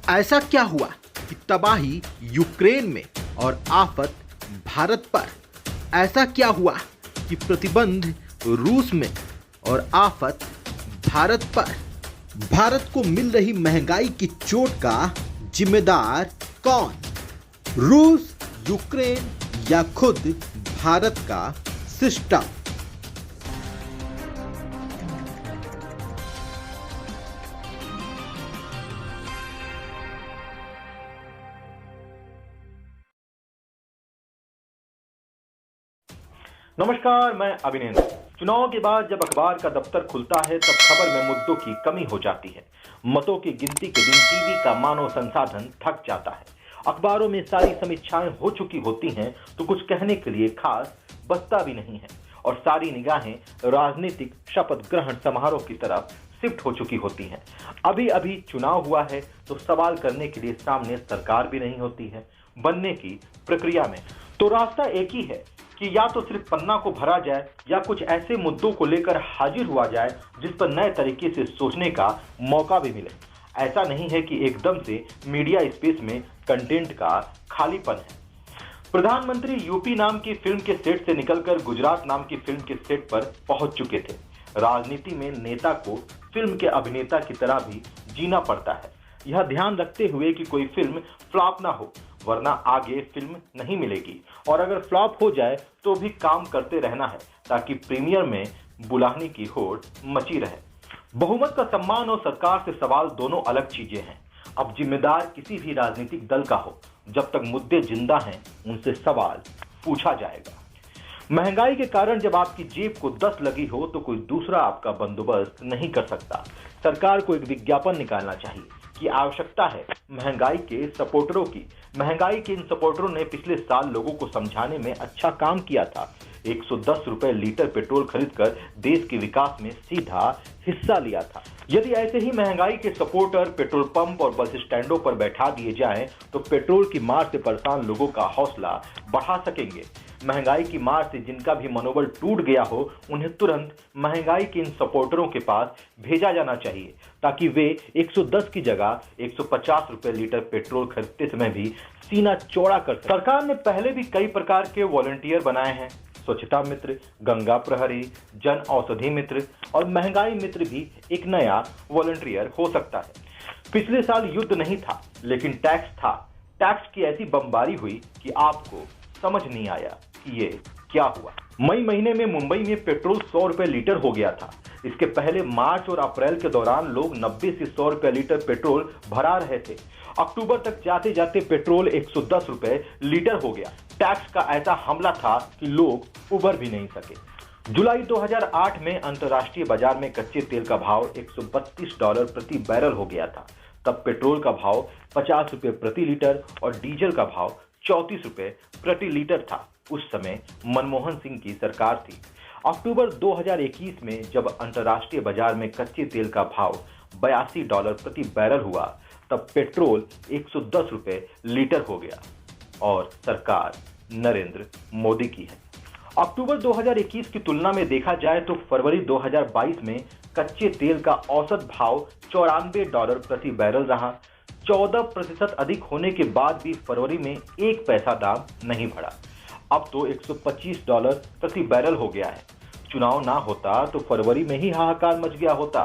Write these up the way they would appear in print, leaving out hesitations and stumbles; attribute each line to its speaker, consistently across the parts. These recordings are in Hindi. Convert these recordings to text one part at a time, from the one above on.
Speaker 1: ऐसा क्या हुआ कि तबाही यूक्रेन में और आफत भारत पर? ऐसा क्या हुआ कि प्रतिबंध रूस में और आफत भारत पर? भारत को मिल रही महंगाई की चोट का जिम्मेदार कौन? रूस, यूक्रेन या खुद भारत का सिस्टम?
Speaker 2: नमस्कार, मैं अभिनेंद्र। चुनाव के बाद जब अखबार का दफ्तर खुलता है तब खबर में मुद्दों की कमी हो जाती है। मतों की गिनती के दिन टीवी का मानव संसाधन थक जाता है। अखबारों में सारी समीक्षाएं हो चुकी होती हैं तो कुछ कहने के लिए खास बचता भी नहीं है और सारी निगाहें राजनीतिक शपथ ग्रहण समारोह की तरफ शिफ्ट हो चुकी होती हैं। अभी अभी चुनाव हुआ है तो सवाल करने के लिए सामने सरकार भी नहीं होती है। बनने की प्रक्रिया में तो रास्ता एक ही है कि या तो सिर्फ पन्ना को भरा जाए या कुछ ऐसे मुद्दों को लेकर हाजिर हुआ जाए जिस पर नए तरीके से सोचने का मौका भी मिले। ऐसा नहीं है कि एकदम से मीडिया स्पेस में कंटेंट का खालीपन है। प्रधानमंत्री यूपी नाम की फिल्म के सेट से निकलकर गुजरात नाम की फिल्म के सेट पर पहुंच चुके थे। राजनीति में नेता को फिल्म के अभिनेता की तरह भी जीना पड़ता है, यह ध्यान रखते हुए कि कोई फिल्म फ्लॉप ना हो, वरना आगे फिल्म नहीं मिलेगी और अगर फ्लॉप हो जाए तो भी काम करते रहना है ताकि प्रीमियर में बुलाने की होड़ मची रहे। बहुमत का सम्मान और सरकार से सवाल दोनों अलग चीजें हैं। अब जिम्मेदार किसी भी राजनीतिक दल का हो, जब तक मुद्दे जिंदा हैं उनसे सवाल पूछा जाएगा। महंगाई के कारण जब आपकी जेब को 10 लगी हो तो कोई दूसरा आपका बंदोबस्त नहीं कर सकता। सरकार को एक विज्ञापन निकालना चाहिए कि आवश्यकता है महंगाई के सपोर्टरों की। महंगाई के इन सपोर्टरों ने पिछले साल लोगों को समझाने में अच्छा काम किया था। 110 रुपए लीटर पेट्रोल खरीदकर देश के विकास में सीधा हिस्सा लिया था। यदि ऐसे ही महंगाई के सपोर्टर पेट्रोल पंप और बस स्टैंडों पर बैठा दिए जाएं तो पेट्रोल की मार से परेशान लोगों का हौसला बढ़ा सकेंगे। महंगाई की मार से जिनका भी मनोबल टूट गया हो उन्हें तुरंत महंगाई के इन सपोर्टरों के पास भेजा जाना चाहिए ताकि वे 110 की जगह 150 रुपए लीटर पेट्रोल खरीदते समय भी सीना चौड़ा कर सकें। सरकार ने पहले भी कई प्रकार के वॉलंटियर बनाए हैं। स्वच्छता मित्र, गंगा प्रहरी, जन औषधि मित्र और महंगाई मित्र भी एक नया वॉलंटियर हो सकता है। पिछले साल युद्ध नहीं था लेकिन टैक्स था। टैक्स की ऐसी बमबारी हुई कि आपको समझ नहीं आया कि ये क्या हुआ। मई महीने में मुंबई में पेट्रोल 100 रुपए लीटर हो गया था। इसके पहले मार्च और अप्रैल के दौरान लोग 90 से 100 रुपए लीटर पेट्रोल भरा रहे थे। अक्टूबर तक जाते जाते पेट्रोल 110 रुपए लीटर हो गया। टैक्स का ऐसा हमला था कि लोग उबर भी नहीं सके। जुलाई 2008 में अंतर्राष्ट्रीय बाजार में कच्चे तेल का भाव $132 प्रति बैरल हो गया था। तब पेट्रोल का भाव 50 रुपए प्रति लीटर और डीजल का भाव 34 रुपए प्रति लीटर था। उस समय मनमोहन सिंह की सरकार थी। अक्टूबर 2021 में जब अंतर्राष्ट्रीय बाजार में कच्चे तेल का भाव $82 प्रति बैरल हुआ तब पेट्रोल 110 रुपए लीटर हो गया और सरकार नरेंद्र मोदी की है। अक्टूबर 2021 की तुलना में देखा जाए तो फरवरी 2022 में कच्चे तेल का औसत भाव $94 प्रति बैरल रहा। 14% अधिक होने के बाद भी फरवरी में 1 पैसा दाम नहीं बढ़ा। अब तो $125 प्रति बैरल हो गया है। चुनाव ना होता तो फरवरी में ही हाहाकार मच गया होता।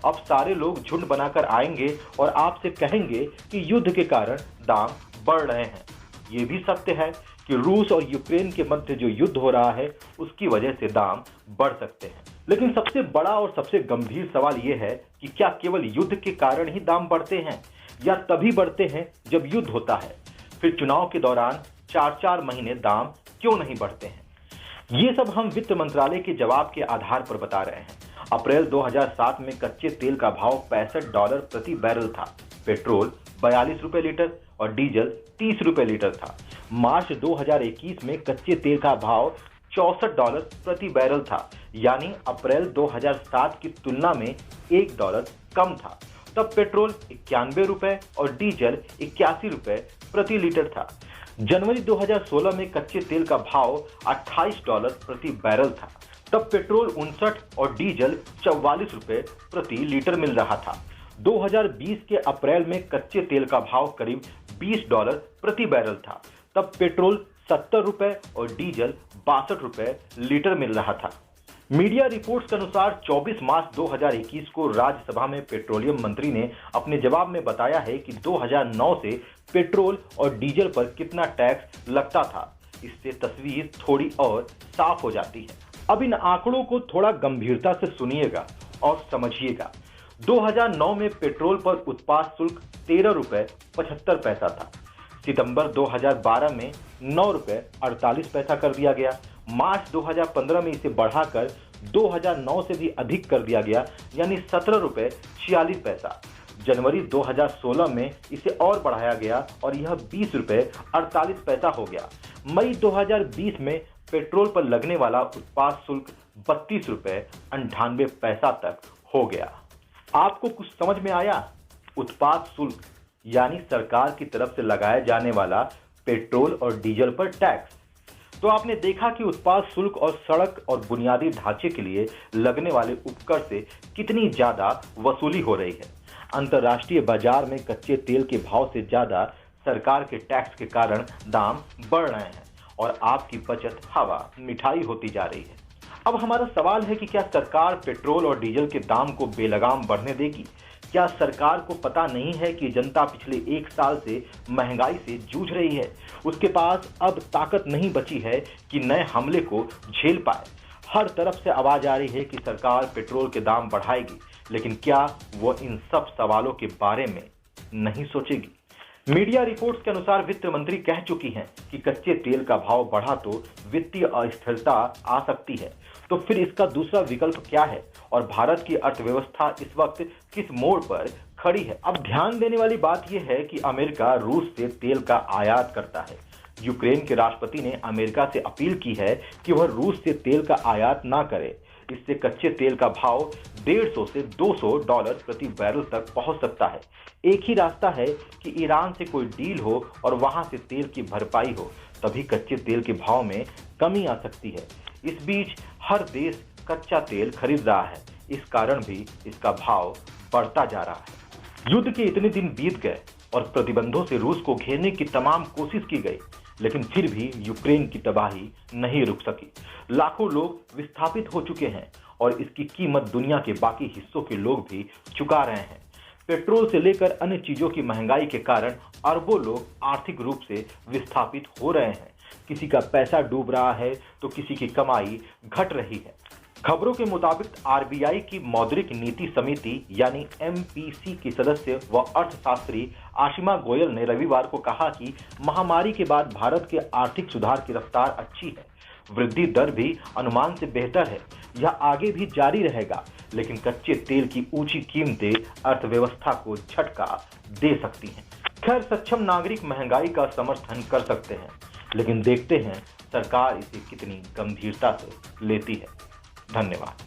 Speaker 2: अब सारे लोग झुंड बनाकर आएंगे और आपसे कहेंगे कि युद्ध के कारण दाम बढ़ रहे हैं। ये भी सत्य है कि रूस और यूक्रेन के मध्य जो युद्ध हो रहा है उसकी वजह से दाम बढ़ सकते हैं। लेकिन सबसे बड़ा और सबसे गंभीर सवाल यह है कि क्या केवल युद्ध के कारण ही दाम बढ़ते हैं या तभी बढ़ते हैं जब युद्ध होता है? फिर चुनाव के दौरान 4-4 महीने दाम क्यों नहीं बढ़ते हैं? ये सब हम वित्त मंत्रालय के जवाब के आधार पर बता रहे हैं। अप्रैल 2007 में कच्चे तेल का भाव $65 प्रति बैरल था। पेट्रोल 42 रुपए लीटर और डीजल 30 रुपए लीटर था। मार्च 2021 में कच्चे तेल का भाव $64 प्रति बैरल था, यानी अप्रैल 2007 की तुलना में $1 कम था। तब पेट्रोल 91 रुपए और डीजल 81 रुपए प्रति लीटर था। जनवरी 2016 में कच्चे तेल का भाव $28 प्रति बैरल था। तब पेट्रोल 59 और डीजल 44 रुपए प्रति लीटर मिल रहा था। 2020 के अप्रैल में कच्चे तेल का भाव करीब $20 प्रति बैरल था। तब पेट्रोल 70 रुपए और डीजल 62 रुपए लीटर मिल रहा था। मीडिया रिपोर्ट्स के अनुसार 24 मार्च 2021 को राज्यसभा में पेट्रोलियम मंत्री ने अपने जवाब में बताया है कि 2009 से पेट्रोल और डीजल पर कितना टैक्स लगता था। इससे तस्वीर थोड़ी और साफ हो जाती है। अब इन आंकड़ों को थोड़ा गंभीरता से सुनिएगा और समझिएगा। 2009 में पेट्रोल पर उत्पाद शुल्क 13 रुपए 75 पैसा था। सितंबर 2012 में 9 रुपए 48 पैसा कर दिया गया। मार्च 2015 में इसे बढ़ाकर 2009 से भी अधिक कर दिया गया, यानी 17 रुपए 46 पैसा। जनवरी 2016 में इसे और बढ़ाया गया और यह 20 रुपए 48 पैसा हो गया। मई 2020 में पेट्रोल पर लगने वाला उत्पाद शुल्क 32 रुपए 98 पैसा तक हो गया। आपको कुछ समझ में आया? उत्पाद शुल्क यानी सरकार की तरफ से लगाया जाने वाला पेट्रोल और डीजल पर टैक्स। तो आपने देखा कि उत्पाद शुल्क और सड़क और बुनियादी ढांचे के लिए लगने वाले उपकर से कितनी ज्यादा वसूली हो रही है। अंतर्राष्ट्रीय बाजार में कच्चे तेल के भाव से ज्यादा सरकार के टैक्स के कारण दाम बढ़ रहे हैं और आपकी बचत हवा मिठाई होती जा रही है। अब हमारा सवाल है कि क्या सरकार पेट्रोल और डीजल के दाम को बेलगाम बढ़ने देगी? क्या सरकार को पता नहीं है कि जनता पिछले 1 साल से महंगाई से जूझ रही है? उसके पास अब ताकत नहीं बची है कि नए हमले को झेल पाए। हर तरफ से आवाज आ रही है कि सरकार पेट्रोल के दाम बढ़ाएगी, लेकिन क्या वो इन सब सवालों के बारे में नहीं सोचेगी? मीडिया रिपोर्ट्स के अनुसार वित्त मंत्री कह चुकी हैं कि कच्चे तेल का भाव बढ़ा तो वित्तीय अस्थिरता आ सकती है। तो फिर इसका दूसरा विकल्प क्या है और भारत की अर्थव्यवस्था इस वक्त किस मोड़ पर खड़ी है? अब ध्यान देने वाली बात यह है कि अमेरिका रूस से तेल का आयात करता है। यूक्रेन के राष्ट्रपति ने अमेरिका से अपील की है कि वह रूस से तेल का आयात ना करे। इससे कच्चे तेल का भाव 150 से $200 प्रति बैरल तक पहुंच सकता है। एक ही रास्ता है कि ईरान से कोई डील हो और वहां से तेल की भरपाई हो, तभी कच्चे तेल के भाव में कमी आ सकती है। इस बीच हर देश कच्चा तेल खरीद रहा है, इस कारण भी इसका भाव बढ़ता जा रहा है। युद्ध के इतने दिन बीत गए और प्रतिबंधों से रूस को घेरने की तमाम कोशिश की गई, लेकिन फिर भी यूक्रेन की तबाही नहीं रुक सकी। लाखों लोग विस्थापित हो चुके हैं और इसकी कीमत दुनिया के बाकी हिस्सों के लोग भी चुका रहे हैं। पेट्रोल से लेकर अन्य चीजों की महंगाई के कारण अरबों लोग आर्थिक रूप से विस्थापित हो रहे हैं। किसी का पैसा डूब रहा है तो किसी की कमाई घट रही है। खबरों के मुताबिक आरबीआई की मौद्रिक नीति समिति यानी एमपीसी की सदस्य व अर्थशास्त्री आशिमा गोयल ने रविवार को कहा कि महामारी के बाद भारत के आर्थिक सुधार की रफ्तार अच्छी है। वृद्धि दर भी अनुमान से बेहतर है। यह आगे भी जारी रहेगा, लेकिन कच्चे तेल की ऊंची कीमतें अर्थव्यवस्था को झटका दे सकती हैं। खैर, सक्षम नागरिक महंगाई का समर्थन कर सकते हैं, लेकिन देखते हैं सरकार इसे कितनी गंभीरता से लेती है। धन्यवाद।